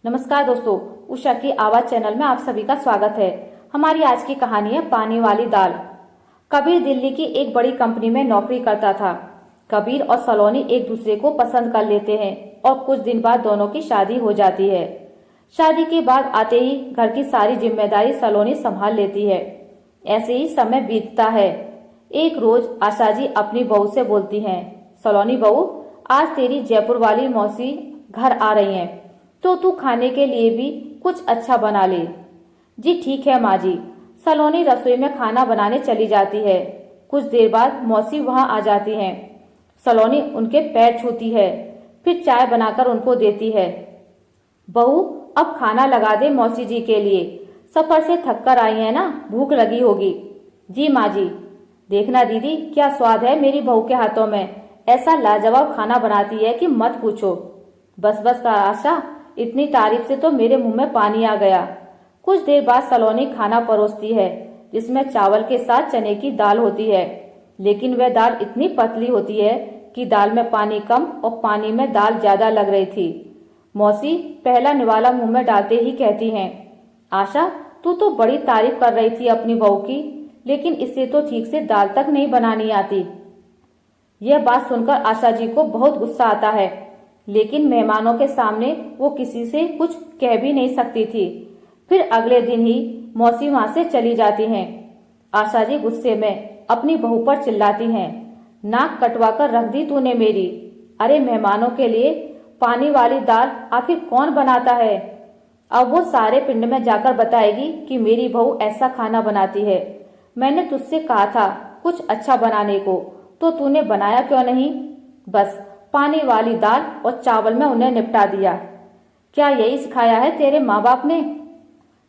नमस्कार दोस्तों, उषा की आवाज चैनल में आप सभी का स्वागत है। हमारी आज की कहानी है पानी वाली दाल। कबीर दिल्ली की एक बड़ी कंपनी में नौकरी करता था। कबीर और सलोनी एक दूसरे को पसंद कर लेते हैं और कुछ दिन बाद दोनों की शादी हो जाती है। शादी के बाद आते ही घर की सारी जिम्मेदारी सलोनी संभाल लेती है। ऐसे ही समय बीतता है। एक रोज आशा जी अपनी बहू से बोलती हैं, सलोनी बहू, आज तेरी जयपुर वाली मौसी घर आ रही हैं, तो तू खाने के लिए भी कुछ अच्छा बना ले। जी ठीक है माँ जी। सलोनी रसोई में खाना बनाने चली जाती है। कुछ देर बाद मौसी वहां आ जाती हैं। सलोनी उनके पैर छूती है, फिर चाय बनाकर उनको देती है। बहू, अब खाना लगा दे मौसी जी के लिए, सफर से थक कर आई है ना, भूख लगी होगी। जी माँ जी। देखना दीदी, क्या स्वाद है मेरी बहू के हाथों में, ऐसा लाजवाब खाना बनाती है कि मत पूछो। बस बस का आशा, इतनी तारीफ से तो मेरे मुंह में पानी आ गया। कुछ देर बाद सलोनी खाना परोसती है, जिसमें चावल के साथ चने की दाल होती है, लेकिन वह दाल इतनी पतली होती है कि दाल में पानी कम और पानी में दाल ज्यादा लग रही थी। मौसी पहला निवाला मुंह में डालते ही कहती हैं, आशा, तू तो बड़ी तारीफ कर रही थी अपनी बहू की, लेकिन इसे तो ठीक से दाल तक नहीं बनानी आती। यह बात सुनकर आशा जी को बहुत गुस्सा आता है, लेकिन मेहमानों के सामने वो किसी से कुछ कह भी नहीं सकती थी। फिर अगले दिन ही मौसी वहां से चली जाती हैं। आशा जी गुस्से में अपनी बहू पर चिल्लाती हैं, नाक कटवा कर रख दी तूने मेरी। अरे मेहमानों के लिए पानी वाली दाल आखिर कौन बनाता है? अब वो सारे पिंड में जाकर बताएगी कि मेरी बहू ऐसा खाना बनाती है। मैंने तुझसे कहा था कुछ अच्छा बनाने को, तो तूने बनाया क्यों नहीं? बस पानी वाली दाल और चावल में उन्हें निपटा दिया। क्या यही सिखाया है तेरे माँ बाप ने,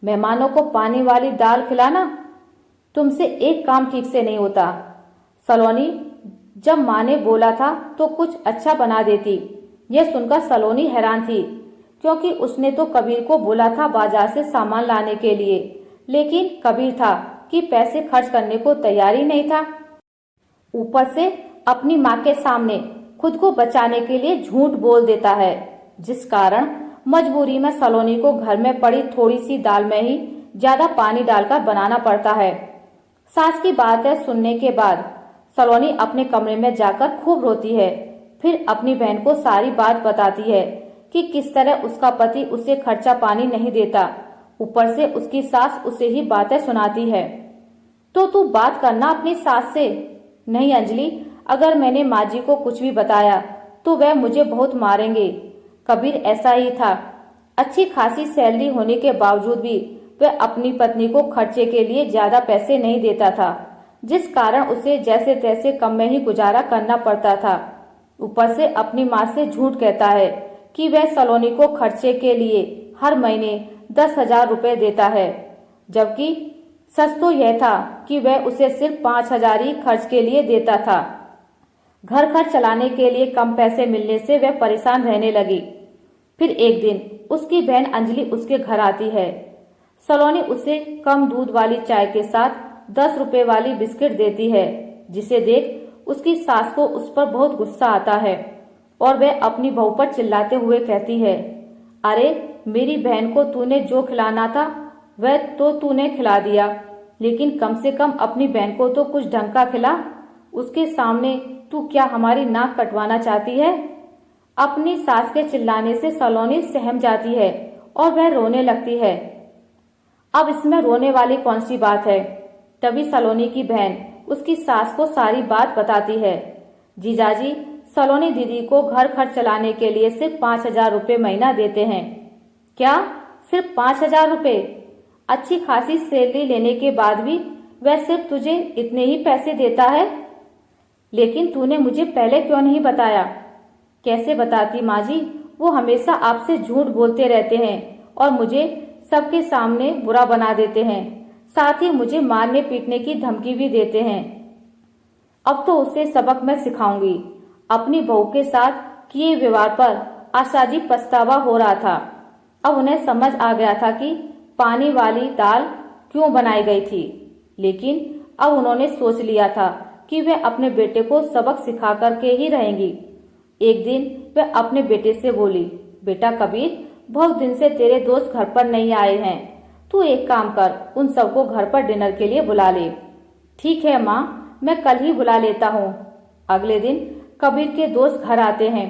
मेहमानों को पानी वाली दाल खिलाना? तुमसे एक काम ठीक से नहीं होता। सलोनी, जब माँ ने बोला था तो कुछ अच्छा बना देती। यह सुनकर सलोनी हैरान थी, क्योंकि उसने तो कबीर को बोला था बाजार से सामान लाने के लिए, लेकिन कबीर था कि पैसे खर्च करने को तैयार ही नहीं था। ऊपर से अपनी माँ के सामने खुद को बचाने के लिए झूठ बोल देता है, जिस कारण मजबूरी में सलोनी को घर में पड़ी थोड़ी सी दाल में ही ज्यादा पानी डालकर बनाना पड़ता है। सास की बातें सुनने के बाद सलोनी अपने कमरे में जाकर खूब रोती है। फिर अपनी बहन को सारी बात बताती है कि किस तरह उसका पति उसे खर्चा पानी नहीं देता, ऊपर से उसकी सास उसे ही बातें सुनाती है। तो तू बात करना अपनी सास से। नहीं अंजलि, अगर मैंने माँ जी को कुछ भी बताया तो वह मुझे बहुत मारेंगे। कबीर ऐसा ही था। अच्छी खासी सैलरी होने के बावजूद भी वह अपनी पत्नी को खर्चे के लिए ज्यादा पैसे नहीं देता था, जिस कारण उसे जैसे तैसे कम में ही गुजारा करना पड़ता था। ऊपर से अपनी माँ से झूठ कहता है कि वह सलोनी को खर्चे के लिए हर महीने 10,000 रुपए देता है, जबकि सच तो यह था कि वह उसे सिर्फ 5,000 ही खर्च के लिए देता था। घर खर्च चलाने के लिए कम पैसे मिलने से वह परेशान रहने लगी। फिर एक दिन उसकी बहन अंजलि उसके घर आती है। सलोनी उसे कम दूध वाली चाय के साथ 10 रुपए वाली बिस्किट देती है, जिसे देख उसकी सास को उस पर बहुत गुस्सा आता है और वह अपनी बहू पर चिल्लाते हुए कहती है, अरे मेरी बहन को तूने जो खिलाना था वह तो तूने खिला दिया, लेकिन कम से कम अपनी बहन को तो कुछ ढंग का खिला। उसके सामने तू क्या हमारी नाक कटवाना चाहती है? अपनी सास के चिल्लाने से सलोनी सहम जाती है और वह रोने लगती है। अब इसमें रोने वाली कौन सी बात है? तभी सलोनी की बहन उसकी सास को सारी बात बताती है। जीजाजी, सलोनी दीदी को घर खर्च चलाने के लिए सिर्फ 5,000 रुपये महीना देते हैं। क्या? सिर्फ 5,000 रुपये? अच्छी खासी सैलरी लेने के बाद भी वह सिर्फ तुझे इतने ही पैसे देता है? लेकिन तूने मुझे पहले क्यों नहीं बताया? कैसे बताती माँ जी, वो हमेशा आपसे झूठ बोलते रहते हैं और मुझे सबके सामने बुरा बना देते हैं, साथ ही मुझे मारने पीटने की धमकी भी देते हैं। अब तो उसे सबक मैं सिखाऊंगी। अपनी बहू के साथ किए व्यवहार पर आशा जी पछतावा हो रहा था। अब उन्हें समझ आ गया था कि पानी वाली दाल क्यों बनाई गई थी, लेकिन अब उन्होंने सोच लिया था कि वे अपने बेटे को सबक सिखा करके ही रहेंगी। एक दिन वह अपने बेटे से बोली, बेटा कबीर, बहुत दिन से तेरे दोस्त घर पर नहीं आए हैं। तू एक काम कर, उन सबको घर पर डिनर के लिए बुला ले। ठीक है माँ, मैं कल ही बुला लेता हूँ। अगले दिन कबीर के दोस्त घर आते हैं।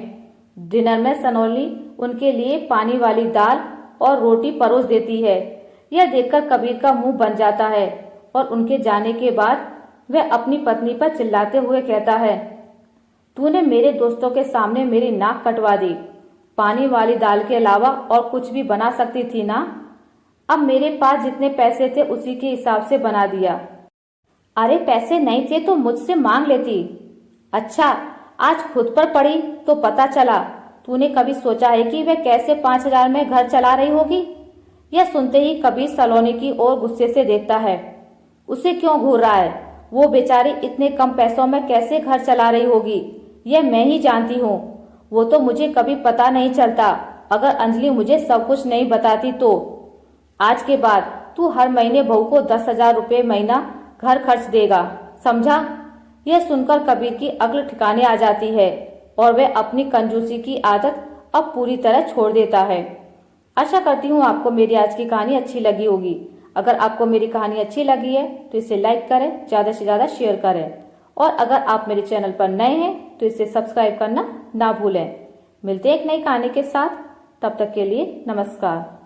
डिनर में सलोनी उनके लिए पानी वाली दाल और रोटी परोस देती है। यह देखकर कबीर का मुंह बन जाता है और उनके जाने के बाद वह अपनी पत्नी पर चिल्लाते हुए कहता है, तूने मेरे दोस्तों के सामने मेरी नाक कटवा दी। पानी वाली दाल के अलावा और कुछ भी बना सकती थी ना। अब मेरे पास जितने पैसे थे उसी के हिसाब से बना दिया। अरे पैसे नहीं थे तो मुझसे मांग लेती। अच्छा, आज खुद पर पड़ी तो पता चला। तूने कभी सोचा है कि वह कैसे 5,000 में घर चला रही होगी? यह सुनते ही कबीर सलोनी की ओर गुस्से से देखता है। उसे क्यों घूर रहा है? वो बेचारी इतने कम पैसों में कैसे घर चला रही होगी, यह मैं ही जानती हूँ। वो तो मुझे कभी पता नहीं चलता अगर अंजलि मुझे सब कुछ नहीं बताती तो। आज के बाद तू हर महीने बहू को 10,000 रुपये महीना घर खर्च देगा, समझा? यह सुनकर कबीर की अक्ल ठिकाने आ जाती है और वह अपनी कंजूसी की आदत अब पूरी तरह छोड़ देता है। आशा करती हूँ आपको मेरी आज की कहानी अच्छी लगी होगी। अगर आपको मेरी कहानी अच्छी लगी है तो इसे लाइक करें, ज़्यादा से ज़्यादा शेयर करें और अगर आप मेरे चैनल पर नए हैं तो इसे सब्सक्राइब करना ना भूलें। मिलते हैं एक नई कहानी के साथ, तब तक के लिए नमस्कार।